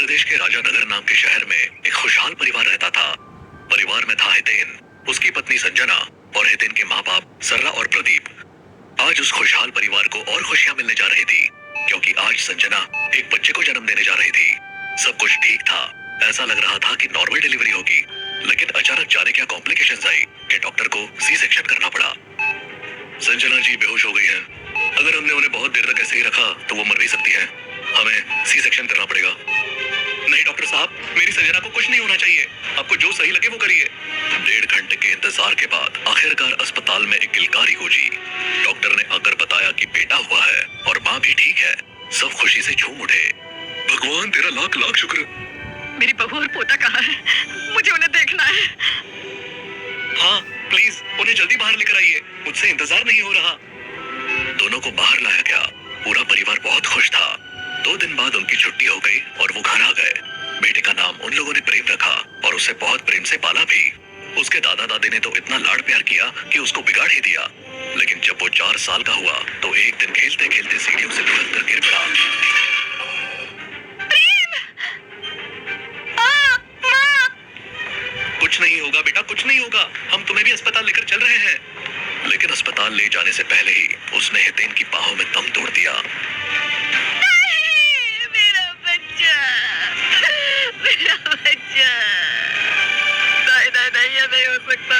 प्रदेश के राजानगर नाम के शहर में एक खुशहाल परिवार रहता था। परिवार में था हितेन, उसकी पत्नी संजना और हितेन के माँ बाप सर्रा और प्रदीप। आज उस खुशहाल परिवार को और खुशियां मिलने जा रही थी, क्योंकि आज संजना एक बच्चे को जन्म देने जा रही थी। सब कुछ ठीक था, ऐसा लग रहा था कि नॉर्मल डिलीवरी होगी, लेकिन अचानक जाने क्या कॉम्प्लिकेशंस आई कि डॉक्टर को सी सेक्शन करना पड़ा। संजना जी बेहोश हो गई है। अगर हमने उन्हें बहुत देर तक ऐसे ही रखा तो वो मर भी सकती है। हमें सी सेक्शन करना पड़ेगा। नहीं डॉक्टर साहब, मेरी संजना को कुछ नहीं होना चाहिए। आपको जो सही लगे वो करिए। 1.5 घंटे के इंतजार के बाद आखिरकार अस्पताल में एक किलकारी गूंजी। डॉक्टर ने आकर बताया कि बेटा हुआ है और माँ भी ठीक है। सब खुशी से झूम उठे। भगवान तेरा लाख लाख शुक्र। मेरी बहू और पोता कहाँ है? मुझे उन्हें देखना है। हाँ प्लीज उन्हें जल्दी बाहर लेकर आइए, मुझसे इंतजार नहीं हो रहा। दोनों को बाहर लाया गया। पूरा परिवार बहुत खुश था। 2 दिन बाद उनकी छुट्टी हो गई और वो घर आ गए। बेटे का नाम उन लोगों ने प्रेम रखा और उसे बहुत प्रेम से पाला भी। उसके दादा दादी ने तो इतना लाड़ प्यार किया कि उसको बिगाड़ ही दिया। लेकिन जब वो 4 साल का हुआ तो एक दिन खेलते खेलते सीढ़ियों से लुढ़क कर गिर पड़ा। कुछ नहीं होगा बेटा, कुछ नहीं होगा, हम तुम्हें भी अस्पताल लेकर चल रहे हैं। लेकिन अस्पताल ले जाने से पहले ही उसने हितेन की बाहों में दम तोड़ दिया। मेरा बच्चा, मेरा बच्चा। नहीं, ये नहीं हो सकता।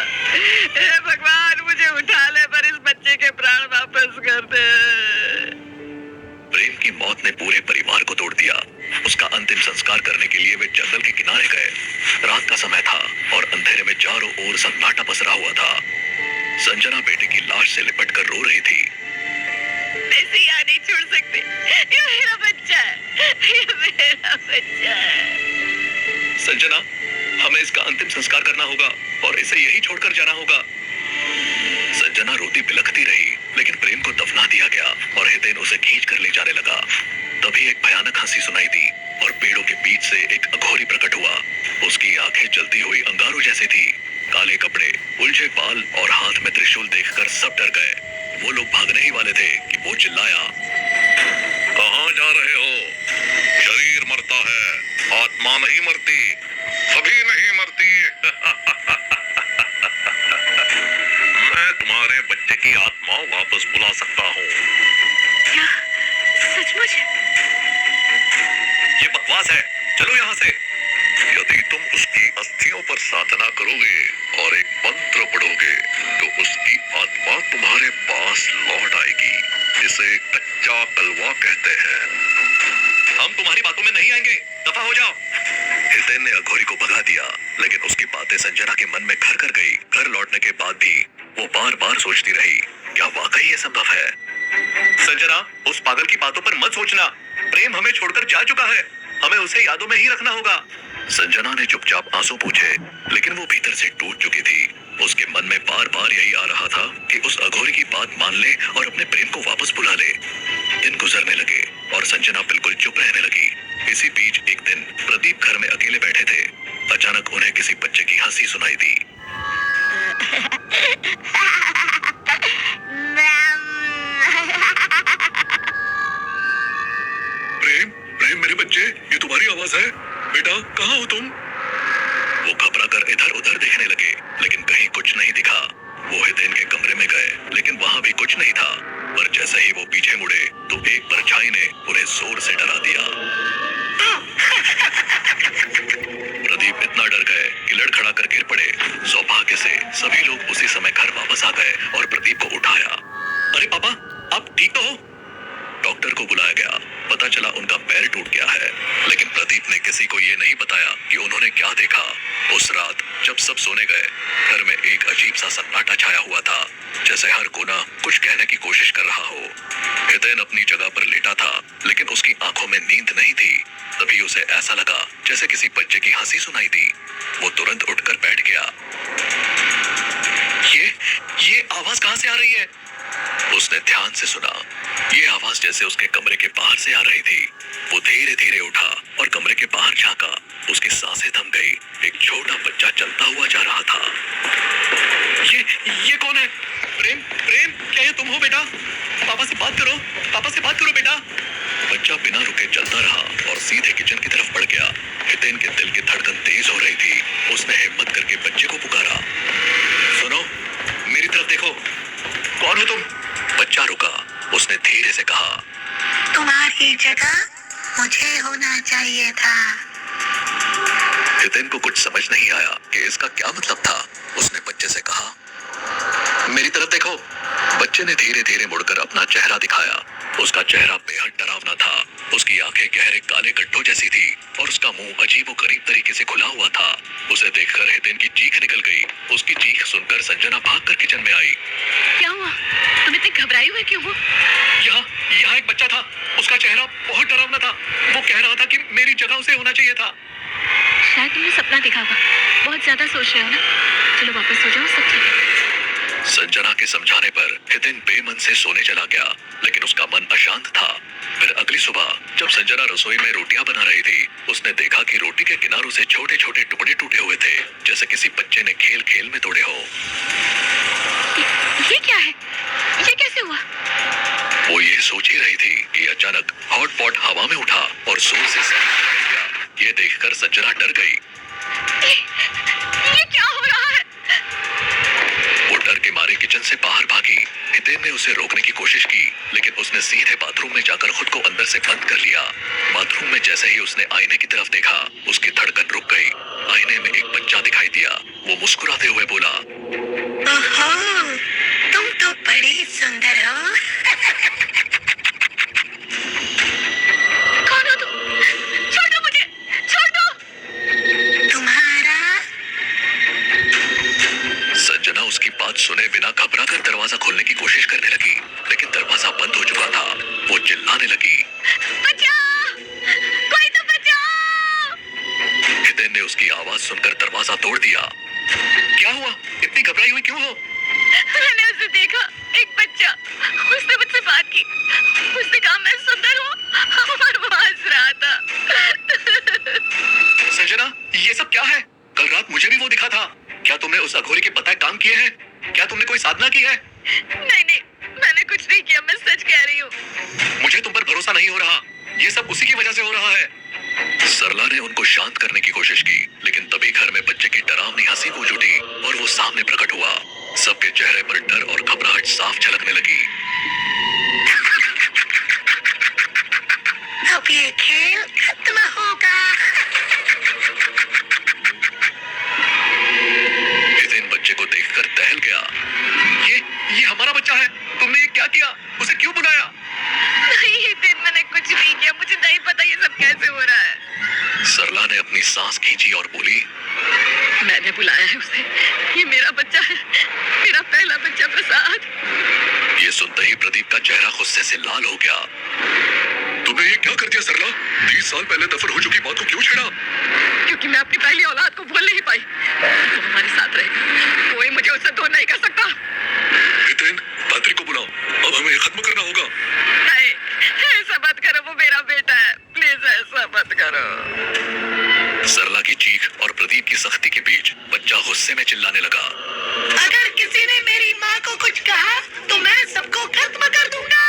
हे भगवान, मुझे उठा ले पर इस बच्चे के प्राण वापस कर दे। प्रेम की मौत ने पूरे परिवार को तोड़ दिया। उसका अंतिम संस्कार करने के लिए वे जंगल के किनारे गए। रात का समय था और अंधेरे में चारों ओर सन्नाटा पसरा हुआ था। संजना बेटे की लाश से लिपट कर रो रही थी। मैं इसे यहाँ नहीं छोड़ सकती। ये मेरा बच्चा है, ये मेरा बच्चा है। संजना, हमें इसका अंतिम संस्कार करना होगा और इसे यही छोड़कर जाना होगा। संजना रोती बिलखती रही, लेकिन प्रेम को दफना दिया गया और हितेन उसे खींच कर ले जाने लगा। तभी एक भयानक हंसी सुनाई दी और पेड़ों के बीच से एक अघोरी प्रकट हुआ। उसकी आंखें जलती हुई अंगारों जैसी थी। काले कपड़े, उलझे बाल और हाथ में त्रिशूल देखकर सब डर गए। वो लोग भागने ही वाले थे कि वो चिल्लाया, कहाँ जा रहे हो? शरीर मरता है, आत्मा नहीं मरती, कभी नहीं मरती। मैं तुम्हारे बच्चे की आत्मा वापस बुला सकता हूँ। क्या सचमुच? ये बकवास है, चलो यहाँ से। यदि तुम उसकी अस्थियों पर साधना करोगे और एक मंत्र पढ़ोगे तो उसकी आत्मा तुम्हारे पास लौट आएगी। इसे कच्चा कलवा कहते हैं। हम तुम्हारी बातों में नहीं आएंगे, दफा हो जाओ। हितेन ने अघोरी को भगा दिया, लेकिन उसकी बातें संजना के मन में घर कर गई। घर लौटने के बाद भी वो बार बार सोचती रही, क्या वाकई ये संभव है? संजना, उस पागल की बातों पर मत सोचना। प्रेम हमें छोड़कर जा चुका है, हमें उसे यादों में ही रखना होगा। संजना ने चुपचाप आंसू पूछे, लेकिन वो भीतर से टूट चुकी थी। उसके मन में बार बार यही आ रहा था कि उस अघोरी की बात मान ले और अपने प्रेम को वापस बुला ले। दिन गुजरने लगे और संजना बिल्कुल चुप रहने लगी। इसी बीच एक दिन प्रदीप घर में अकेले बैठे थे। अचानक उन्हें किसी बच्चे की हंसी सुनाई दी। प्रेम, प्रेम मेरे बच्चे, ये तुम्हारी आवाज है? बेटा कहाँ हो तुम? वो घबरा कर इधर उधर देखने लगे, लेकिन कहीं कुछ नहीं दिखा। वो हितेन के कमरे में गए, लेकिन वहाँ भी कुछ नहीं था। पर जैसे ही वो पीछे मुड़े तो एक परछाई ने उन्हें जोर से डरा दिया। प्रदीप इतना डर गए कि लड़खड़ा कर गिर पड़े। सौभाग्य से सभी लोग उसी समय घर वापस आ गए और प्रदीप को उठाया। अरे पापा, आप ठीक तो हो? डॉक्टर को बुलाया गया। पता चला उनका पैर टूट गया है, लेकिन प्रदीप ने किसी को ये नहीं बताया कि उन्होंने क्या देखा। उस रात जब सब सोने गए, घर में एक अजीब सा सन्नाटा छाया हुआ था, जैसे हर कोना कुछ कहने की कोशिश कर रहा हो। हितेन अपनी जगह पर लेटा था, लेकिन उसकी आंखों में नींद नहीं थी। तभी उसे ऐसा लगा जैसे किसी बच्चे की हंसी सुनाई दी। वो तुरंत उठकर बैठ गया। ये आवाज कहाँ से आ रही है? उसने ध्यान से सुना। ये आवाज जैसे उसके कमरे के बाहर से आ रही थी। वो धीरे धीरे उठा और कमरे के बाहर झांका। उसकी सांसें थम गई। एक छोटा बच्चा चलता हुआ जा रहा था। ये कौन है? प्रेम, प्रेम, क्या ये तुम हो बेटा? पापा से बात करो, पापा से बात करो बेटा। बच्चा बिना रुके चलता रहा और सीधे किचन की तरफ बढ़ गया। की जगह मुझे होना चाहिए था। हितेन को कुछ समझ नहीं आया कि इसका क्या मतलब था। उसने बच्चे से कहा, मेरी तरफ देखो। बच्चे ने धीरे धीरे मुड़कर अपना चेहरा दिखाया। उसका चेहरा बेहद डरावना था। उसकी आंखें गहरे काले गड्ढों जैसी थी और उसका मुंह अजीबोगरीब तरीके से खुला हुआ था। उसे देखकर हितेन की चीख निकल गई। उसकी चीख सुनकर संजना भागकर किचन में आई। क्या हुआ? तुम इतने घबराए हुए क्यों हो? यहाँ एक बच्चा था। उसका चेहरा बहुत डरावना था। वो कह रहा था कि मेरी जगह उसे होना चाहिए था। शायद तुमने सपना देखा होगा। बहुत ज्यादा सोच रहे हो ना। चलो वापस सो जाओ, सब ठीक है। संजना के समझाने पर हितेन बेमन से सोने चला गया, लेकिन उसका मन अशांत था। फिर अगली सुबह जब संजना रसोई में रोटियां बना रही थी, उसने देखा कि रोटी के किनारों से छोटे छोटे टुकड़े टूटे हुए थे, जैसे किसी बच्चे ने खेल खेल में तोड़े हो। ये क्या है? ये कैसे हुआ? वो ये सोच ही रही थी कि अचानक हॉट पॉट हवा में उठा और जोर से गया। ये देखकर संजना डर गई। ये क्या हो रहा है? वो डर के मारे किचन से बाहर भागी। हितेन ने उसे रोकने की कोशिश की, लेकिन उसने सीधे बाथरूम में जाकर खुद को अंदर से बंद कर लिया। बाथरूम में जैसे ही उसने आईने की तरफ देखा, उसकी धड़कन रुक गई। आईने में एक बच्चा दिखाई दिया। वो मुस्कुराते हुए बोला, ओहो, तुम तो बड़ी सुंदर हो। कौन हो तुम? छोड़ दो मुझे, छोड़ दो। तुम्हारा? संजना उसकी बात सुने बिना घबराकर दरवाजा खोलने की कोशिश करने लगी, लेकिन दरवाजा बंद हो चुका था। वो चिल्लाने लगी, बचाओ! कोई तो बचाओ! हितेन ने उसकी आवाज सुनकर दरवाजा तोड़ दिया। क्या हुआ? इतनी घबराई हुई क्यों हो? मैंने उसे देखा, एक बच्चा। उसने मुझसे बात की। उसने कहा मैं सुंदर हूँ और वो हंस रहा था। संजना, ये सब क्या है? कल रात मुझे भी वो दिखा था। क्या तुमने उस अघोरी के बताए काम किए हैं? क्या तुमने कोई साधना की है? नहीं, मैंने कुछ नहीं किया। मैं सच कह रही हूँ। मुझे तुम पर भरोसा नहीं हो रहा। ये सब उसी की वजह से हो रहा है। सरला ने उनको शांत करने की कोशिश की, लेकिन तभी घर में बच्चे की डरावनी हंसी गूंज उठी और वो सामने प्रकट हुआ। सबके चेहरे पर डर और घबराहट साफ झलकने लगी। अब ये खेल खत्म होगा। हितेन बच्चे को देखकर दहल गया। ये हमारा बच्चा है। तुमने ये क्या किया? उसे क्यों बुलाया? नहीं हितेन, मैंने कुछ नहीं किया। मुझे नहीं पता ये सब कैसे हो रहा है। सरला ने अपनी सांस खींची और बोली, मैंने बुलाया है उसे। ये मेरा बच्चा है, मेरा पहला बच्चा प्रसाद। ये सुनते ही प्रदीप का चेहरा गुस्से से लाल हो गया। तुमने ये क्या कर दिया सरला? 30 साल पहले दफन हो चुकी बात को क्यों छेड़ा? क्योंकि मैं अपनी पहली औलाद को भूल नहीं पाई। तो हमारे साथ रहेगी, कोई मुझे उससे दूर नहीं कर सकता। हितेन, तांत्रिक को बुलाओ। अब हमें खत्म करना होगा। नहीं, ऐसा मत करो। वो मेरा बेटा है। प्लीज ऐसा मत करो। सरला की चीख और प्रदीप की सख्ती के बीच बच्चा गुस्से में चिल्लाने लगा, अगर किसी ने मेरी माँ को कुछ कहा तो मैं सबको खत्म कर दूंगा।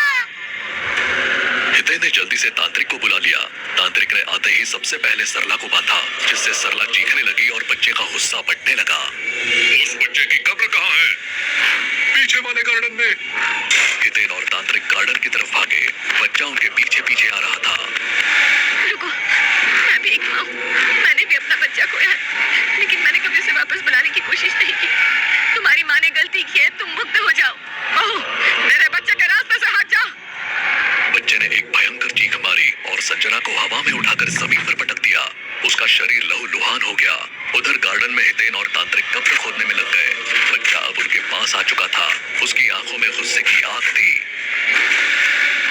हितेन ने जल्दी से तांत्रिक को बुला लिया। तांत्रिक ने आते ही सबसे पहले सरला को बांधा, जिससे सरला चीखने लगी और बच्चे का गुस्सा बढ़ने लगा। उस बच्चे की कब्र कहाँ है? पीछे वाले गार्डन में। हितेन और तांत्रिक गार्डन की तरफ भागे। बच्चा उनके पीछे पीछे आ रहा था। रुको, मैं भी एक माँ हूँ। मैंने भी अपना बच्चा खोया है, लेकिन मैंने कभी उसे वापस बुलाने की कोशिश नहीं की। तुम्हारी माँ ने गलती की है, तुम मुक्त हो जाओ। बहू, मेरे बच्चे के रास्ते से हट जाओ। बच्चे ने एक भयंकर चीख मारी और संजना को हवा में उठाकर जमीन पर पटक दिया। उसका शरीर लहूलुहान हो गया। उधर गार्डन में हितेन और तांत्रिक कब्र खोदने में लग गए। बच्चा अब उनके पास आ चुका था। उसकी आंखों में गुस्से की आग थी।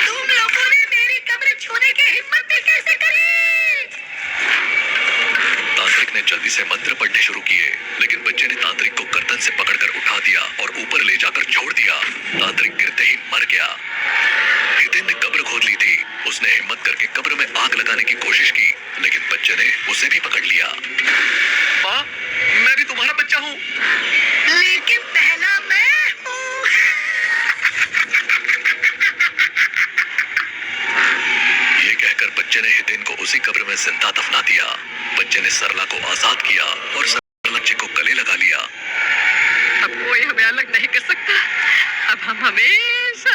तुम लोगों ने मेरी कब्र छूने की हिम्मत भी कैसे करी? तांत्रिक ने जल्दी से मंत्र पढ़ने शुरू किए, लेकिन बच्चे ने तांत्रिक को गर्दन से पकड़कर उठा दिया और ऊपर ले जाकर छोड़ दिया। तांत्रिक गिरते ही मर गया। हितेन ने कब्र खोद ली थी। उसने हिम्मत करके कब्र में आग लगाने की कोशिश की, लेकिन बच्चे ने उसे भी पकड़ लिया। माँ, मैं भी तुम्हारा बच्चा हूँ। लेकिन पहला मैं हूँ। ये कहकर बच्चे ने हितेन को उसी कब्र में जिंदा दफना दिया। बच्चे ने सरला को आजाद किया और सरला बच्चे को गले लगा लिया। अब कोई हमें अलग नहीं कर सकता। अब हम हमेशा